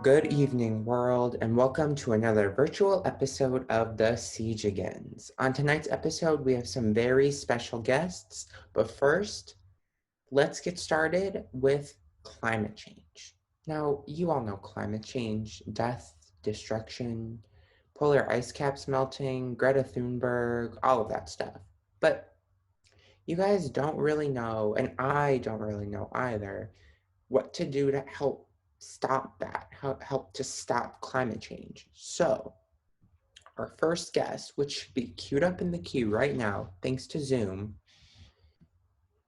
Good evening, world, and welcome to another virtual episode of the CEEJigans. On tonight's episode, we have some very special guests, but first, let's get started with climate change. Now, you all know climate change, death, destruction, polar ice caps melting, Greta Thunberg, all of that stuff. But you guys don't really know, and I don't really know either, what to do to help stop that, help to stop climate change. So, our first guest, which should be queued up in the queue right now, thanks to Zoom,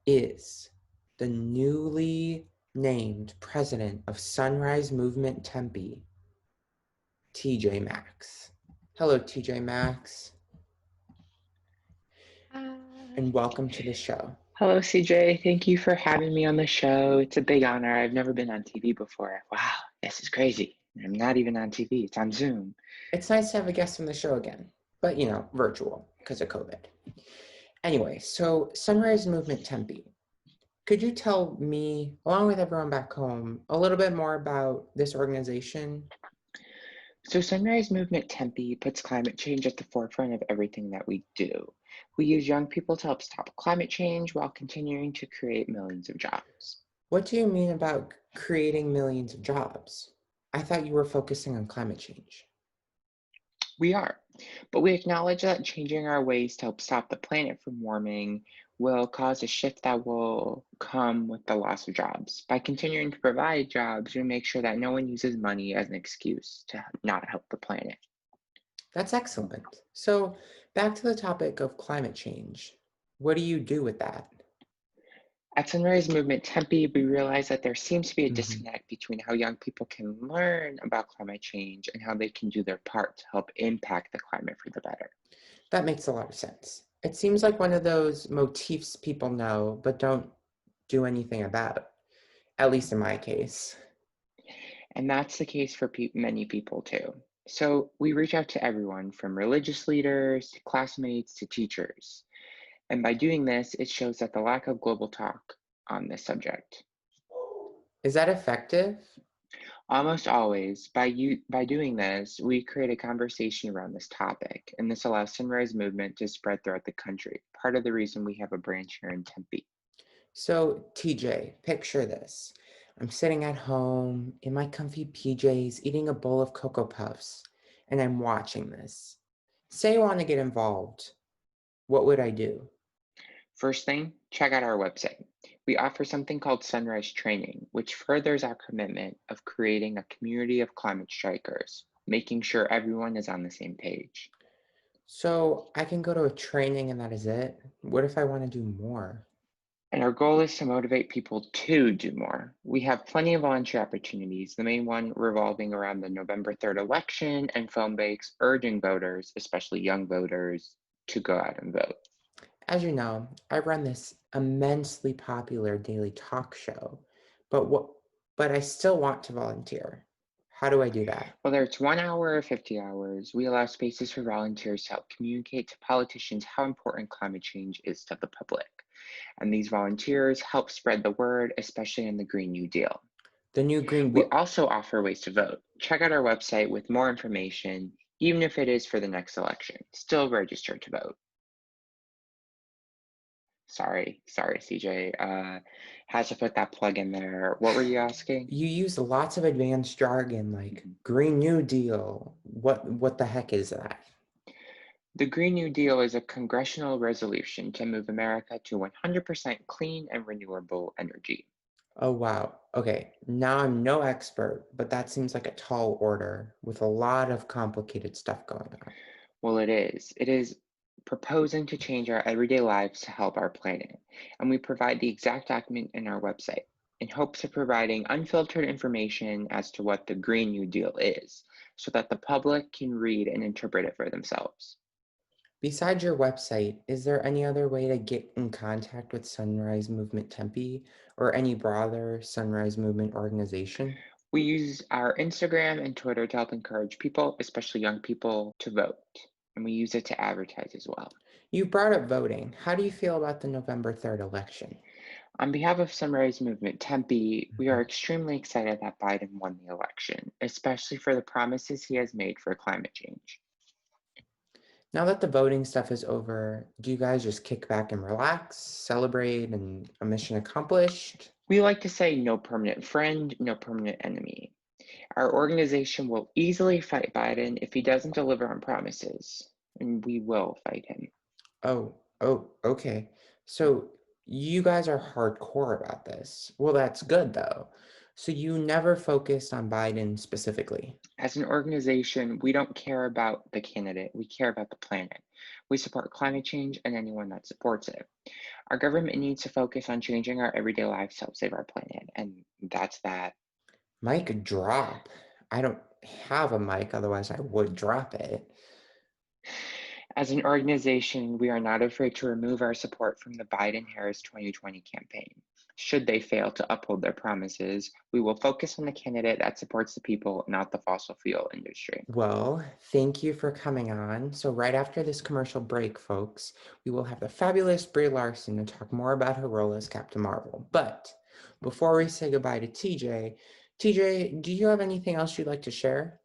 is the newly named president of Sunrise Movement Tempe, TJ Maxx. Hello, TJ Maxx, Hi. and welcome to the show. Hello, CJ. Thank you for having me on the show. It's a big honor. I've never been on TV before. Wow, this is crazy. I'm not even on TV, it's on Zoom. It's nice to have a guest on the show again, but virtual because of COVID. Anyway, so Sunrise Movement Tempe. Could you tell me, along with everyone back home, a little bit more about this organization? So, Sunrise Movement Tempe puts climate change at the forefront of everything that we do. We use young people to help stop climate change while continuing to create millions of jobs. What do you mean about creating millions of jobs? I thought you were focusing on climate change. We are, but we acknowledge that changing our ways to help stop the planet from warming will cause a shift that will come with the loss of jobs. By continuing to provide jobs, we make sure that no one uses money as an excuse to not help the planet. That's excellent. So, back to the topic of climate change. What do you do with that? At Sunrise Movement Tempe, we realize that there seems to be a Mhm. disconnect between how young people can learn about climate change and how they can do their part to help impact the climate for the better. That makes a lot of sense. It seems like one of those motifs people know but don't do anything about, at least in my case. And that's the case for many people too. So we reach out to everyone from religious leaders to classmates to teachers. And by doing this, it shows that the lack of global talk on this subject. Is that effective? Almost always, by doing this, we create a conversation around this topic, and this allows Sunrise Movement to spread throughout the country. Part of the reason we have a branch here in Tempe. So, TJ, picture this. I'm sitting at home in my comfy PJs eating a bowl of Cocoa Puffs, and I'm watching this. Say I want to get involved. What would I do? First thing, check out our website. We offer something called Sunrise Training, which furthers our commitment of creating a community of climate strikers, making sure everyone is on the same page. So, I can go to a training and that is it? What if I want to do more? And our goal is to motivate people to do more. We have plenty of volunteer opportunities, the main one revolving around the November 3rd election and phone banks urging voters, especially young voters, to go out and vote. As you know, I run this immensely popular daily talk show, but what but I still want to volunteer. How do I do that? Whether it's 1 hour or 50 hours, we allow spaces for volunteers to help communicate to politicians how important climate change is to the public. And these volunteers help spread the word, especially in the Green New Deal. The new green We book. also offer ways to vote. Check out our website with more information, even if it is for the next election. Still register to vote. Sorry, CJ. Had to put that plug in there. What were you asking? You use lots of advanced jargon like Mhm. Green New Deal. What the heck is that? The Green New Deal is a congressional resolution to move America to 100% clean and renewable energy. Oh wow. Okay, now I'm no expert, but that seems like a tall order with a lot of complicated stuff going on. Well, it is. It is proposing to change our everyday lives to help our planet, and we provide the exact document in our website in hopes of providing unfiltered information as to what the Green New Deal is, so that the public can read and interpret it for themselves. Besides your website, is there any other way to get in contact with Sunrise Movement Tempe or any broader Sunrise Movement organization? We use our Instagram and Twitter to help encourage people, especially young people, to vote, and we use it to advertise as well. You brought up voting. How do you feel about the November 3rd election? On behalf of Sunrise Movement Tempe, we are extremely excited that Biden won the election, especially for the promises he has made for climate change. Now that the voting stuff is over, do you guys just kick back and relax, celebrate, and a mission accomplished? We like to say no permanent friend, no permanent enemy. Our organization will easily fight Biden if he doesn't deliver on promises, and we will fight him. Okay. So you guys are hardcore about this. Well, that's good though. So you never focused on Biden specifically. As an organization, we don't care about the candidate, we care about the planet. We support climate change and anyone that supports it. Our government needs to focus on changing our everyday lives to help save our planet, and that's that. Mic drop. I don't have a mic, otherwise I would drop it. As an organization, we are not afraid to remove our support from the Biden-Harris 2020 campaign. Should they fail to uphold their promises, we will focus on the candidate that supports the people, not the fossil fuel industry. Well, thank you for coming on. So right after this commercial break, folks, we will have the fabulous Brie Larson to talk more about her role as Captain Marvel. But before we say goodbye to TJ, do you have anything else you'd like to share?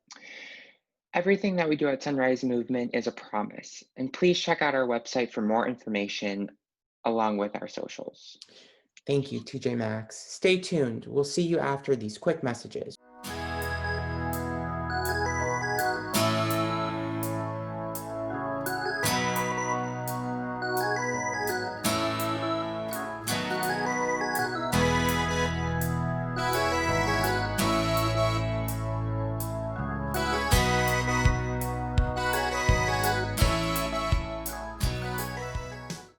Everything that we do at Sunrise Movement is a promise, and please check out our website for more information along with our socials. Thank you, TJ Maxx. Stay tuned. We'll see you after these quick messages.